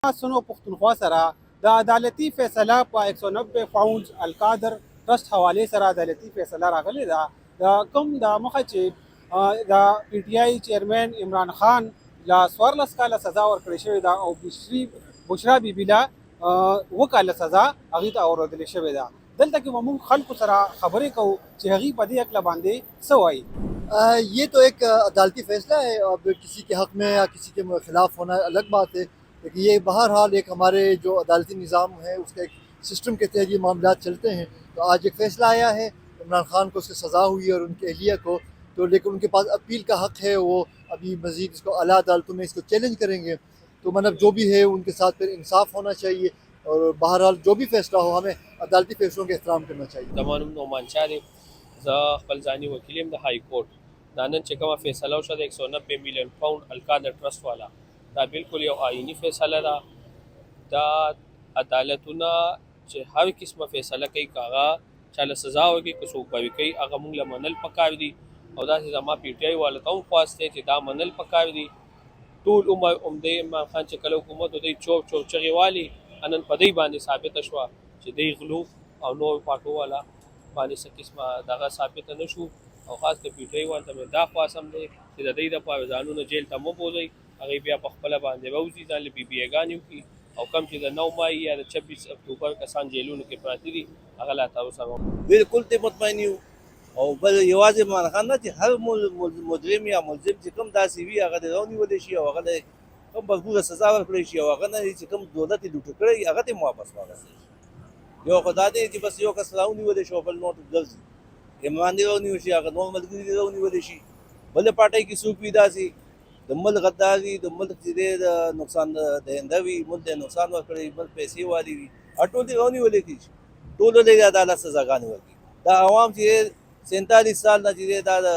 سنو پښتونخوا سره د عدالتي فیصله په 190 پاونډز القادر ټرست حواله سره عدالتي فیصله راغلی ده. د کوم د مخه چې د پی ټی آی چیرمن عمران خان لا 14 کاله سزا ورکړې شوې ده او بشرا بیبي لا وکاله سزا هغې ته اوریدل شوې ده. دلته کې موږ خلکو سره خبرې کوو چې هغې په دې هکله باندې څه وایي. ये तो एक अदालती फैसला है. अब किसी के हक में या किसी के खिलाफ होना अलग बात है, लेकिन ये बहरहाल एक हमारे जो अदालती निज़ाम है उसका एक सिस्टम के तहत ये मामला चलते हैं. तो आज एक फ़ैसला आया है, इमरान खान को उसकी सज़ा हुई और उनकी अहलिया को, तो लेकिन उनके पास अपील का हक़ है. वो अभी मज़ीद इसको आला अदालतों में इसको चैलेंज करेंगे. तो मतलब जो भी है उनके साथ फिर इंसाफ होना चाहिए और बहरहाल जो भी फ़ैसला हो हमें अदालती फ़ैसलों का एहतराम करना चाहिए. तमाम नोमान शाह ز خپل ځاني وکیل یم د های کورټ. دا نن چې کومه فیصله وشوه د 190 میلیون پاونډ القادر ټرست والا، دا بالکل یو آئینی فیصله ده. دا عدالتونه چې هر قسمه فیصله کوي که هغه چاله سزا ورکړي که څوک به کوي هغه موږ له منل پکار دي. او داسې زما پی ټی آی والو ته هم خواست دی چې دا منل پکار دي. ټول عمر عمده عمران خان چې کله حکومت دوی چور چور چغې والي نن په دې باندې ثابته شوه چې دی غلو او نور پاټو والا باندې څه قسمه دغه ثابته نه شو. او خاص د پی ټی آی والو ته مې دا خواست هم دی چې د دوی دپاره ځانونه جیل ته مه بوځئ، هغې بیا په خپله باندې راوځي، ځان له بي بي ایګانې وکړي. او کم چې د 9 مای یا د 26 اکتوبر کسان جیلونو کې پراته دي هغه لا تر اوسه بالکل ته مطمئن یو. او بل یوازې عمران خان نه چې هر مجرم یا ملزم چې کوم داسې وي هغه د ونیولی شي او هغه د کوم مضبوطه سزا ورکړی شي او هغه نه چې کوم دولت یې لوټه کړی هغه ته واپس واخیستل شي. یو خو دا دی چې بس یو کس راونیولی شي او بل نور ګرځي، عمران دې راونیول شي هغه نور ملګري دې راونیولی شي. بلې پارټۍ کې څوک وي داسې د ملک غدار وي، د ملک چې دی د نقصان دهنده وي، ملک ته نقصان ورکړی، بل پیسې والي وي، ټول دې راونیولی کړي، ټولو ته عدالت سزاګانې ورکړي. دا عوام چې 47 سال نه چې دا د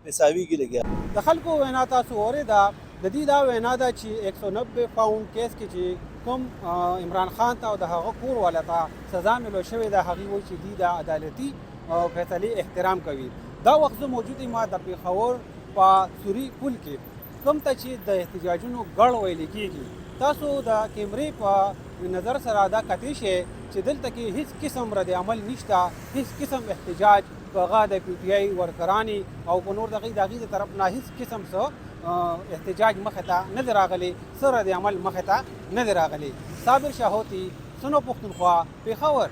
پیساوي کې لګیا. د خلکو وینا تاسو اورېده. د دې دا وینا ده چې 190 پاونډ کیس کې چې کوم عمران خان ته او د هغه کور والا ته سزا ملو شوې ده هغې وایي چې دوی د عدالتي فیصلې احترام کوي. دا وخت زه موجود یم د پېښور په سوري پل کې کوم ته چې د احتجاجونو ګړ ویل کېږي. تاسو د کیمرې په نظر سره دا کتی شئ چې دلته کې هیڅ قسم رد عمل نشته، هیڅ قسم احتجاج په هغه د پی ټی آی ورکرانې او په نور د هغې د طرف نه هیڅ قسم څه احتجاج مخې ته نه دی راغلی، څه رد عمل مخې ته نه دی راغلی. صابر شاهوتي، سنو پښتونخوا، پېښور.